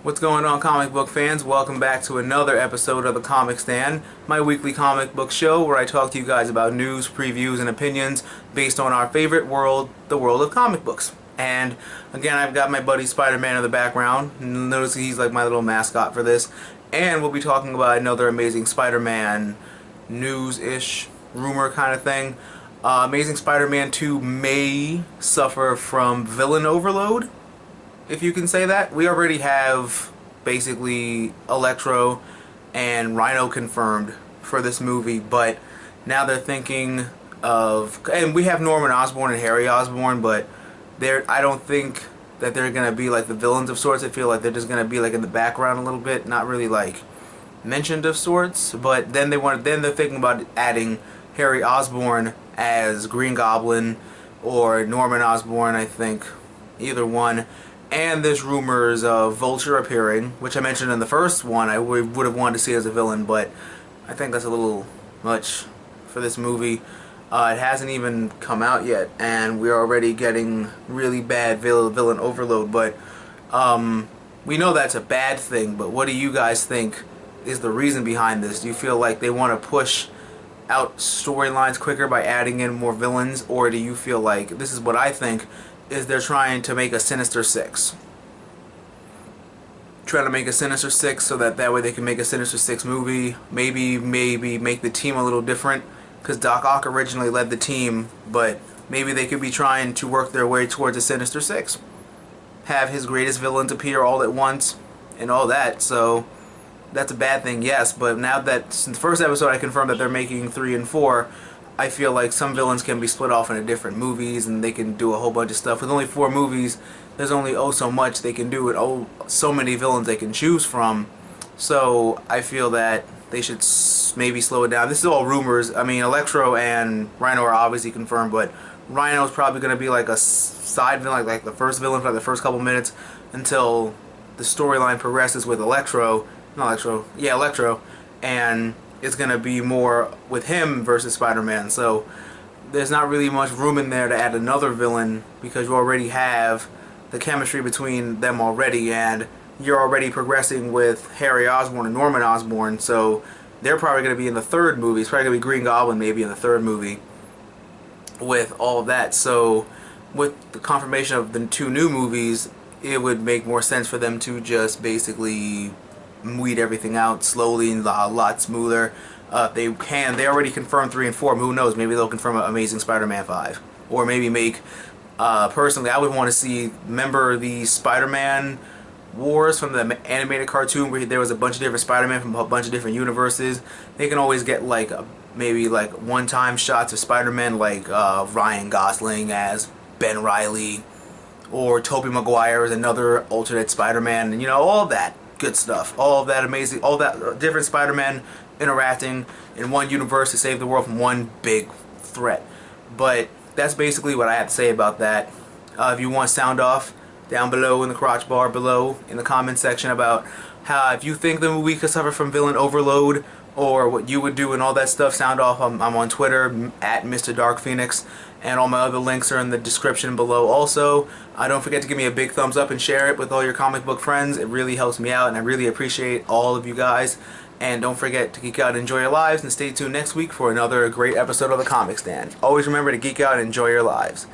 What's going on, comic book fans? Welcome back to another episode of The Comic Stand, my weekly comic book show where I talk to you guys about news, previews, and opinions based on our favorite world, the world of comic books. And again, I've got my buddy Spider-Man in the background. Notice he's like my little mascot for this. And we'll be talking about another Amazing Spider-Man news-ish rumor kind of thing. Amazing Spider-Man 2 may suffer from villain overload, if you can say that. We already have basically Electro and Rhino confirmed for this movie, but now they're thinking of, and we have Norman Osborn and Harry Osborn, but I don't think that they're gonna be like the villains of sorts. I feel like they're just gonna be like in the background a little bit, not really like mentioned of sorts. But then they're thinking about adding Harry Osborn as Green Goblin or Norman Osborn, I think, either one. And there's rumors of Vulture appearing, which I mentioned in the first one. I would have wanted to see as a villain, but I think that's a little much for this movie. It hasn't even come out yet, and we're already getting really bad villain overload. But we know that's a bad thing, but what do you guys think is the reason behind this? Do you feel like they want to push out storylines quicker by adding in more villains, or do you feel like, this is what I think, is they're trying to make a Sinister Six? Trying to make a Sinister Six so that way they can make a Sinister Six movie. Maybe make the team a little different, because Doc Ock originally led the team, but maybe they could be trying to work their way towards a Sinister Six. Have his greatest villains appear all at once and all that. So that's a bad thing, yes, but now that since the first episode I confirmed that they're making 3 and 4, I feel like some villains can be split off into different movies and they can do a whole bunch of stuff. With only 4 movies, there's only so much they can do and so many villains they can choose from. So I feel that they should maybe slow it down. This is all rumors. I mean, Electro and Rhino are obviously confirmed, but Rhino is probably going to be like a side villain, like the first villain for like the first couple minutes until the storyline progresses with Electro, and it's going to be more with him versus Spider-Man. So there's not really much room in there to add another villain because you already have the chemistry between them already, and you're already progressing with Harry Osborn and Norman Osborn, so they're probably going to be in the third movie. It's probably going to be Green Goblin maybe in the third movie with all of that. So with the confirmation of the 2 new movies, it would make more sense for them to just basically weed everything out slowly and a lot smoother. They already confirmed 3 and 4. Who knows? Maybe they'll confirm Amazing Spider-Man 5, or maybe make. Personally, I would want to see. Remember the Spider-Man Wars from the animated cartoon where there was a bunch of different Spider-Man from a bunch of different universes? They can always get like maybe like one-time shots of Spider-Man, like Ryan Gosling as Ben Reilly, or Tobey Maguire as another alternate Spider-Man, and all that good stuff, all of that amazing, all that different Spider-Man interacting in one universe to save the world from one big threat. But that's basically what I have to say about that. If you want sound off, down below in the crotch bar below in the comment section about how, if you think the movie could suffer from villain overload or what you would do and all that stuff, sound off. I'm on Twitter at TheMrDarkPhoenix, and all my other links are in the description below also. Don't forget to give me a big thumbs up and share it with all your comic book friends. It really helps me out, and I really appreciate all of you guys. And don't forget to geek out and enjoy your lives, and stay tuned next week for another great episode of The Comic Stand. Always remember to geek out and enjoy your lives.